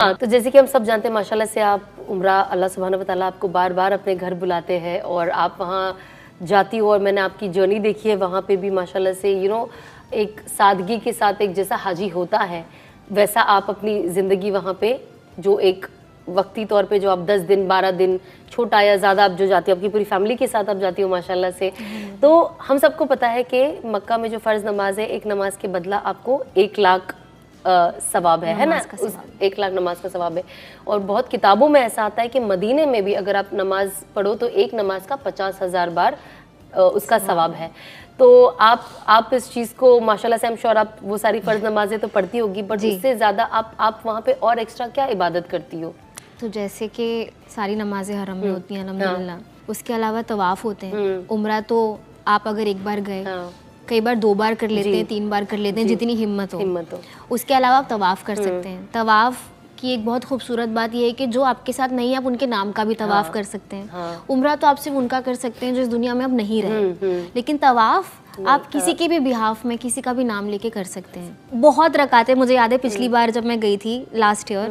हाँ, तो जैसे कि हम सब जानते हैं माशाल्लाह से आप उम्रा अल्लाह सुब्हान व तआला आपको बार बार अपने घर बुलाते हैं और आप वहाँ जाती हो, और मैंने आपकी जर्नी देखी है वहाँ पे भी माशाल्लाह से एक सादगी के साथ एक जैसा हाजी होता है वैसा आप अपनी ज़िंदगी वहाँ पे जो एक वक्ती तौर पे जो आप 10 दिन 12 दिन छोटा या ज़्यादा आप जो जाती हो अपनी पूरी फैमिली के साथ आप जाती हो माशाल्लाह से। तो हम सबको पता है कि मक्का में जो फ़र्ज़ नमाज है, एक नमाज के बदला आपको 1 लाख सवाब है ना, 1 लाख नमाज का सवाब है। और बहुत किताबों में ऐसा आता है कि मदीने में भी अगर आप नमाज पढ़ो तो एक नमाज का 50,000 बार उसका सवाब है। तो आप इस चीज़ को माशाल्लाह से, आई एम श्योर आप वो सारी फ़र्ज़ नमाजें तो पढ़ती होगी, बट इससे ज़्यादा आप वहाँ पे और एक्स्ट्रा क्या इबादत करती हो? तो जैसे कि सारी नमाजें हरम में होती हैं अल्हम्दुलिल्लाह, उसके अलावा तवाफ़ होते हैं। उम्रा तो आप अगर एक बार गए, कई बार 2 बार कर लेते हैं, 3 बार कर लेते हैं, जितनी हिम्मत हो। उसके अलावा आप तवाफ़ कर सकते हैं। तवाफ़ की एक बहुत खूबसूरत बात यह है कि जो आपके साथ नहीं है आप उनके नाम का भी तवाफ़ कर सकते हैं। उम्रा तो आप सिर्फ उनका कर सकते हैं जो इस दुनिया में अब नहीं रहे, लेकिन तवाफ़ आप किसी के भी बिहाफ में किसी का भी नाम लेके कर सकते हैं। बहुत रकातें, मुझे याद है पिछली बार जब मैं गई थी लास्ट ईयर,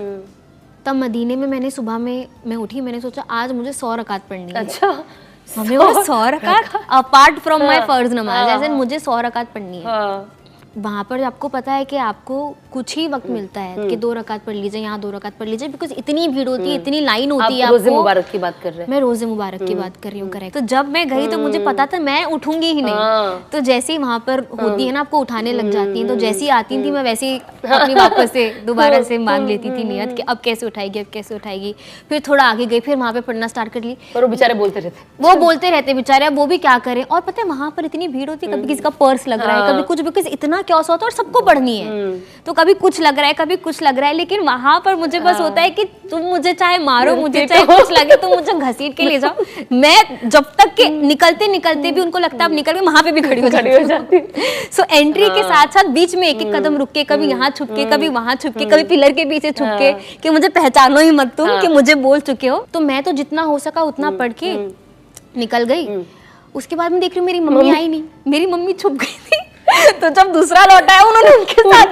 तब मदीने में मैंने सुबह में मैं उठी, मैंने सोचा आज मुझे 100 रकात पढ़नी है। अच्छा, हमें 100 रकात अपार्ट फ्रॉम माय फर्ज नमाज, ऐसे मुझे 100 रकात पढ़नी है। वहाँ पर आपको पता है कि आपको कुछ ही वक्त मिलता है कि 2 रकात पढ़ लीजिए, यहाँ 2 रकात पढ़ लीजिए, बिकॉज इतनी भीड़ होती है, इतनी लाइन होती है। आप रोज़े मुबारक की बात कर रहे हैं? मैं रोज़े मुबारक की बात कर रही हूँ, करेक्ट। तो जब मैं गई तो मुझे पता था मैं उठूंगी ही नहीं, तो जैसे ही वहाँ पर होती है ना आपको उठाने लग जाती हैं, तो जैसे ही आती थी मैं वैसे ही अपनी वापस से दोबारा से मान लेती थी नियत कि अब कैसे उठाएगी, अब कैसे उठाएगी। फिर थोड़ा आगे गई, फिर वहाँ पे पढ़ना स्टार्ट कर ली। और वो बेचारे बोलते रहते, वो बोलते रहते बेचारे, अब वो भी क्या करें। और पता है वहाँ पर इतनी भीड़ होती है, कभी किसी का पर्स लग रहा है, कभी कुछ, बिकॉज इतना क्योस होता है और सबको पढ़नी है, तो कभी कुछ लग रहा है, कभी कुछ लग रहा है। लेकिन वहां पर मुझे बस होता है कि तुम मुझे चाहे मारो, मुझे चाहे कुछ लगे, तुम मुझे घसीट के ले जाओ। मैं जब तक के निकलते निकलते भी उनको लगता है अब निकल गए, वहां पे भी खड़ी हो जाती। सो एंट्री के साथ साथ बीच में एक एक कदम रुक के, कभी यहाँ छुप के, कभी वहां छुप के, कभी पिलर के पीछे छुप के, कि मुझे पहचानो ही मत तुम कि मुझे बोल चुके हो। तो मैं तो जितना हो सका उतना पढ़ के निकल गई। उसके बाद मैं देख रही हूँ मेरी मम्मी आई नहीं, मेरी मम्मी छुप गई थी। तो जब दूसरा लौटा है उन्होंने उनके साथ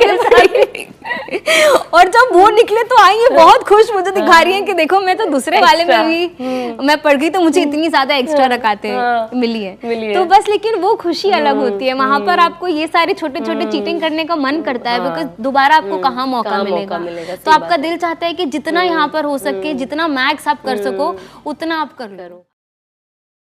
और जब वो निकले तो आई है बहुत खुश, मुझे दिखा रही है कि देखो मैं तो दूसरे वाले में भी मैं पढ़ गई, तो मुझे इतनी ज्यादा एक्स्ट्रा रकातें मिली है। तो बस, लेकिन वो खुशी अलग होती है। वहां पर आपको ये सारे छोटे छोटे चीटिंग करने का मन करता है, बिकॉज दोबारा आपको कहाँ मौका मिलेगा। तो आपका दिल चाहता है कि जितना यहाँ पर हो सके, जितना मैक्स आप कर सको उतना आप कर लो।